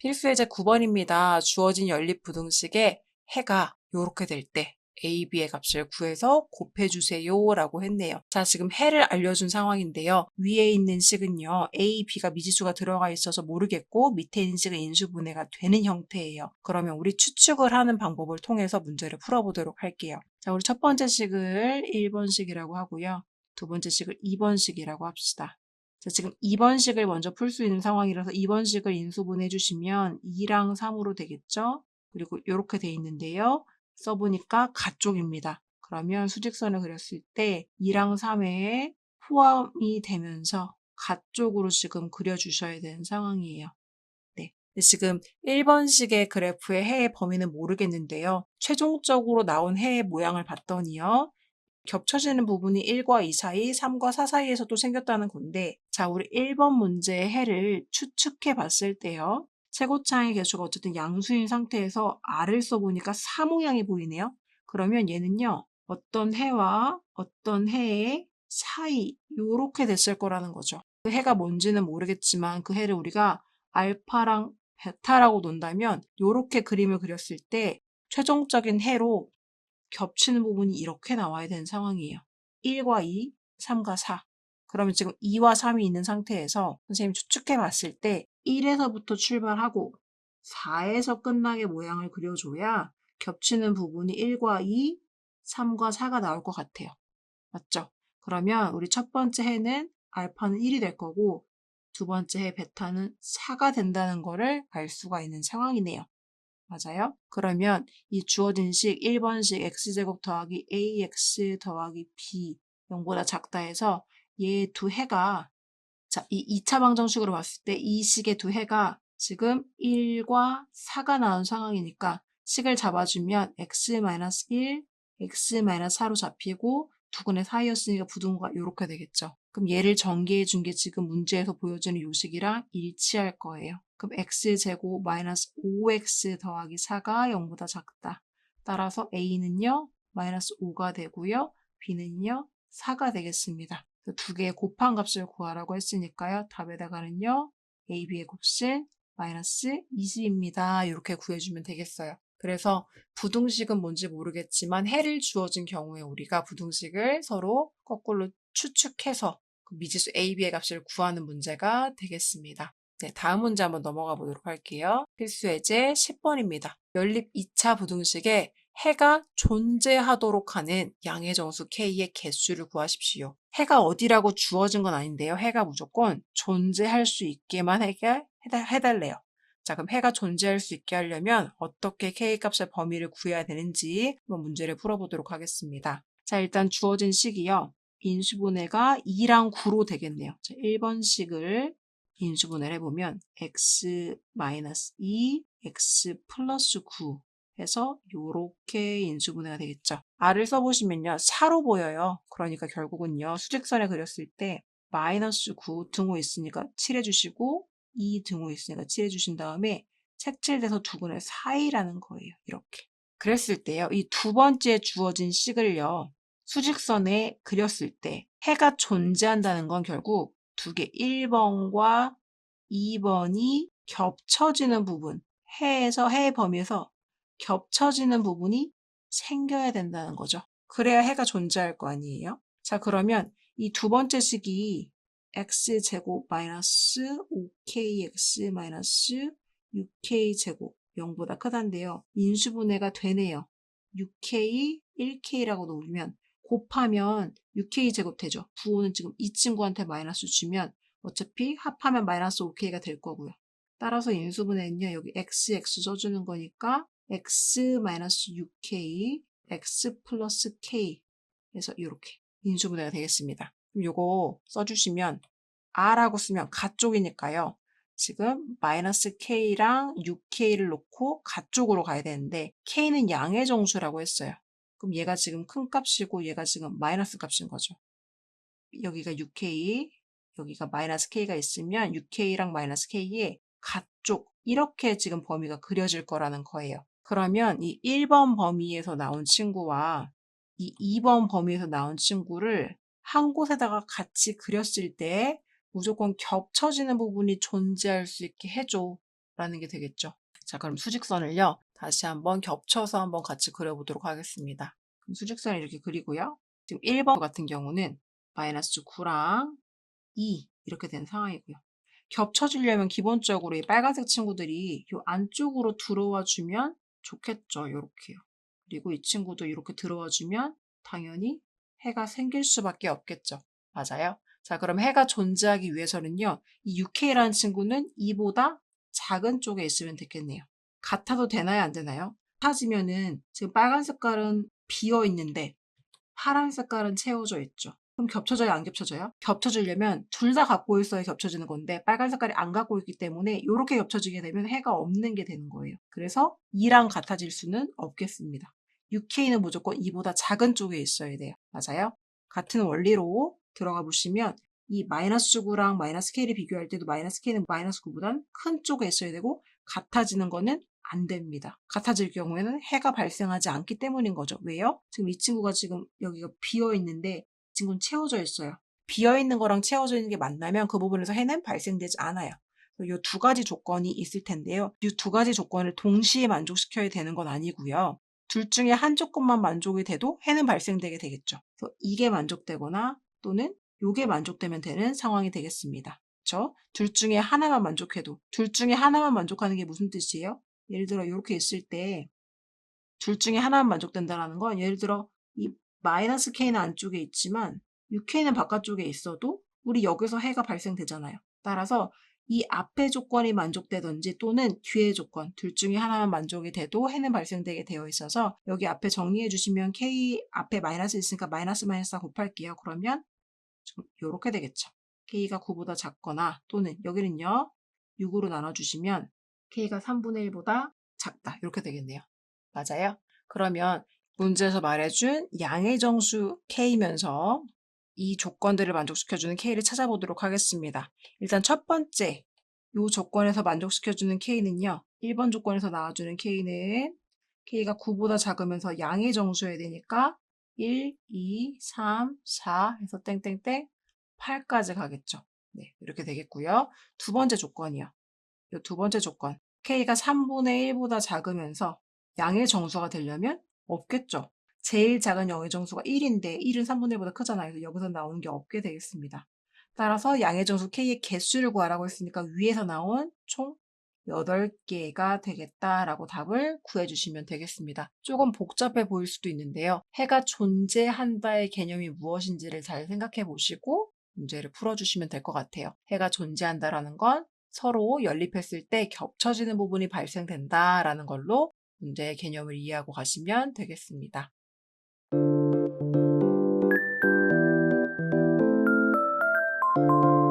필수 예제 9번입니다. 주어진 연립 부등식에 해가 이렇게 될 때 a, b의 값을 구해서 곱해주세요 라고 했네요. 자, 지금 해를 알려준 상황인데요. 위에 있는 식은요. a, b가 미지수가 들어가 있어서 모르겠고 밑에 있는 식은 인수분해가 되는 형태예요. 그러면 우리 추측을 하는 방법을 통해서 문제를 풀어보도록 할게요. 자, 우리 첫 번째 식을 1번식이라고 하고요. 두 번째 식을 2번식이라고 합시다. 자, 지금 2번식을 먼저 풀 수 있는 상황이라서 2번식을 인수분해 주시면 2랑 3으로 되겠죠? 그리고 이렇게 돼 있는데요. 써보니까 가쪽입니다. 그러면 수직선을 그렸을 때 2랑 3에 포함이 되면서 가쪽으로 지금 그려주셔야 되는 상황이에요. 네. 근데 지금 1번식의 그래프의 해의 범위는 모르겠는데요. 최종적으로 나온 해의 모양을 봤더니요. 겹쳐지는 부분이 1과 2 사이, 3과 4 사이에서도 생겼다는 건데, 자, 우리 1번 문제의 해를 추측해 봤을 때요. 최고차의 개수가 어쨌든 양수인 상태에서 R을 써보니까 4 모양이 보이네요. 그러면 얘는요, 어떤 해와 어떤 해의 사이, 요렇게 됐을 거라는 거죠. 그 해가 뭔지는 모르겠지만 그 해를 우리가 알파랑 베타라고 논다면 요렇게 그림을 그렸을 때 최종적인 해로 겹치는 부분이 이렇게 나와야 되는 상황이에요. 1과 2, 3과 4. 그러면 지금 2와 3이 있는 상태에서 선생님이 추측해 봤을 때 1에서부터 출발하고 4에서 끝나게 모양을 그려줘야 겹치는 부분이 1과 2, 3과 4가 나올 것 같아요. 맞죠? 그러면 우리 첫 번째 해는 알파는 1이 될 거고 두 번째 해 베타는 4가 된다는 거를 알 수가 있는 상황이네요. 맞아요? 그러면 이 주어진 식 1번식 x제곱 더하기 ax 더하기 b 0보다 작다 해서 얘 두 해가 자, 이 2차 방정식으로 봤을 때 이 식의 두 해가 지금 1과 4가 나온 상황이니까 식을 잡아주면 x-1, x-4로 잡히고 두근의 사이였으니까 부등호가 이렇게 되겠죠. 그럼 얘를 전개해 준 게 지금 문제에서 보여주는 요 식이랑 일치할 거예요. 그럼 x제곱 마이너스 5x 더하기 4가 0보다 작다. 따라서 a는요, 마이너스 5가 되고요. b는요, 4가 되겠습니다. 두 개의 곱한 값을 구하라고 했으니까요. 답에다가는요. a, b의 곱신 마이너스 20입니다. 이렇게 구해주면 되겠어요. 그래서 부등식은 뭔지 모르겠지만 해를 주어진 경우에 우리가 부등식을 서로 거꾸로 추측해서 그 미지수 a, b의 값을 구하는 문제가 되겠습니다. 네, 다음 문제 한번 넘어가 보도록 할게요. 필수 예제 10번입니다. 연립 2차 부등식에 해가 존재하도록 하는 양의 정수 k의 개수를 구하십시오. 해가 어디라고 주어진 건 아닌데요. 해가 무조건 존재할 수 있게만 해달래요. 자, 그럼 해가 존재할 수 있게 하려면 어떻게 k값의 범위를 구해야 되는지 한번 문제를 풀어보도록 하겠습니다. 자, 일단 주어진 식이요. 인수분해가 2랑 9로 되겠네요. 자, 1번 식을 인수분해를 해보면 x-2, x 플러스 9 해서 요렇게 인수분해가 되겠죠. R을 써보시면요. 4로 보여요. 그러니까 결국은요. 수직선에 그렸을 때 마이너스 9 등호 있으니까 칠해주시고 2 등호 있으니까 칠해주신 다음에 색칠돼서 두근의 사이라는 거예요. 이렇게. 그랬을 때요. 이 두 번째 주어진 식을요. 수직선에 그렸을 때 해가 존재한다는 건 결국 두 개 1번과 2번이 겹쳐지는 부분 해에서 해의 범위에서 겹쳐지는 부분이 생겨야 된다는 거죠. 그래야 해가 존재할 거 아니에요? 자, 그러면 이 두 번째 식이 x제곱 마이너스 5kx 마이너스 6k제곱 0보다 크다인데요. 인수분해가 되네요. 6k, 1k라고 놓으면 곱하면 6k제곱 되죠. 부호는 지금 이 친구한테 마이너스 주면 어차피 합하면 마이너스 5k가 될 거고요. 따라서 인수분해는요. 여기 x 써주는 거니까 x-6k, x 플러스 k 해서 이렇게 인수분해가 되겠습니다. 그럼 요거 써주시면 r라고 쓰면 가쪽이니까요. 지금 마이너스 k랑 6k를 놓고 가쪽으로 가야 되는데 k는 양의 정수라고 했어요. 그럼 얘가 지금 큰 값이고 얘가 지금 마이너스 값인 거죠. 여기가 6k, 여기가 마이너스 k가 있으면 6k랑 마이너스 k의 가쪽 이렇게 지금 범위가 그려질 거라는 거예요. 그러면 이 1번 범위에서 나온 친구와 이 2번 범위에서 나온 친구를 한 곳에다가 같이 그렸을 때 무조건 겹쳐지는 부분이 존재할 수 있게 해줘. 라는 게 되겠죠. 자, 그럼 수직선을요. 다시 한번 겹쳐서 한번 같이 그려보도록 하겠습니다. 그럼 수직선을 이렇게 그리고요. 지금 1번 같은 경우는 마이너스 9랑 2 이렇게 된 상황이고요. 겹쳐지려면 기본적으로 이 빨간색 친구들이 이 안쪽으로 들어와 주면 좋겠죠. 요렇게요. 그리고 이 친구도 이렇게 들어와 주면 당연히 해가 생길 수밖에 없겠죠. 맞아요? 자, 그럼 해가 존재하기 위해서는요. 이 UK라는 친구는 2보다 작은 쪽에 있으면 되겠네요. 같아도 되나요? 안 되나요? 같아지면은 지금 빨간 색깔은 비어 있는데 파란 색깔은 채워져 있죠. 그럼 겹쳐져요? 안 겹쳐져요? 겹쳐지려면 둘 다 갖고 있어야 겹쳐지는 건데 빨간 색깔이 안 갖고 있기 때문에 이렇게 겹쳐지게 되면 해가 없는 게 되는 거예요. 그래서 2랑 같아질 수는 없겠습니다. UK는 무조건 2보다 작은 쪽에 있어야 돼요. 맞아요? 같은 원리로 들어가 보시면 이 마이너스 9랑 마이너스 K를 비교할 때도 마이너스 K는 마이너스 9보단 큰 쪽에 있어야 되고 같아지는 거는 안 됩니다. 같아질 경우에는 해가 발생하지 않기 때문인 거죠. 왜요? 지금 이 친구가 지금 여기가 비어 있는데 이 친구는 채워져 있어요. 비어 있는 거랑 채워져 있는 게 만나면 그 부분에서 해는 발생되지 않아요. 이 두 가지 조건이 있을 텐데요. 이 두 가지 조건을 동시에 만족시켜야 되는 건 아니고요. 둘 중에 한 조건만 만족이 돼도 해는 발생되게 되겠죠. 그래서 이게 만족되거나 또는 이게 만족되면 되는 상황이 되겠습니다. 그렇죠? 둘 중에 하나만 만족해도 둘 중에 하나만 만족하는 게 무슨 뜻이에요? 예를 들어 이렇게 있을 때 둘 중에 하나만 만족된다는 건 예를 들어 이 마이너스 K는 안쪽에 있지만 6K는 바깥쪽에 있어도 우리 여기서 해가 발생되잖아요. 따라서 이 앞의 조건이 만족되든지 또는 뒤의 조건 둘 중에 하나만 만족이 돼도 해는 발생되게 되어 있어서 여기 앞에 정리해 주시면 K 앞에 마이너스 있으니까 마이너스 마이너스 곱할게요. 그러면 좀 이렇게 되겠죠. K가 9보다 작거나 또는 여기는요 6으로 나눠주시면 K가 3분의 1보다 작다 이렇게 되겠네요. 맞아요? 그러면 문제에서 말해준 양의 정수 K면서 이 조건들을 만족시켜주는 K를 찾아보도록 하겠습니다. 일단 첫 번째 이 조건에서 만족시켜주는 K는요. 1번 조건에서 나와주는 K는 K가 9보다 작으면서 양의 정수여야 되니까 1, 2, 3, 4 해서 땡땡땡 8까지 가겠죠. 네, 이렇게 되겠고요. 두 번째 조건이요. 이 두 번째 조건. K가 3분의 1보다 작으면서 양의 정수가 되려면 없겠죠. 제일 작은 양의 정수가 1인데 1은 3분의 1보다 크잖아요. 그래서 여기서 나오는 게 없게 되겠습니다. 따라서 양의 정수 K의 개수를 구하라고 했으니까 위에서 나온 총 8개가 되겠다라고 답을 구해주시면 되겠습니다. 조금 복잡해 보일 수도 있는데요. 해가 존재한다의 개념이 무엇인지를 잘 생각해 보시고 문제를 풀어주시면 될 것 같아요. 해가 존재한다라는 건 서로 연립했을 때 겹쳐지는 부분이 발생된다라는 걸로 문제의 개념을 이해하고 가시면 되겠습니다.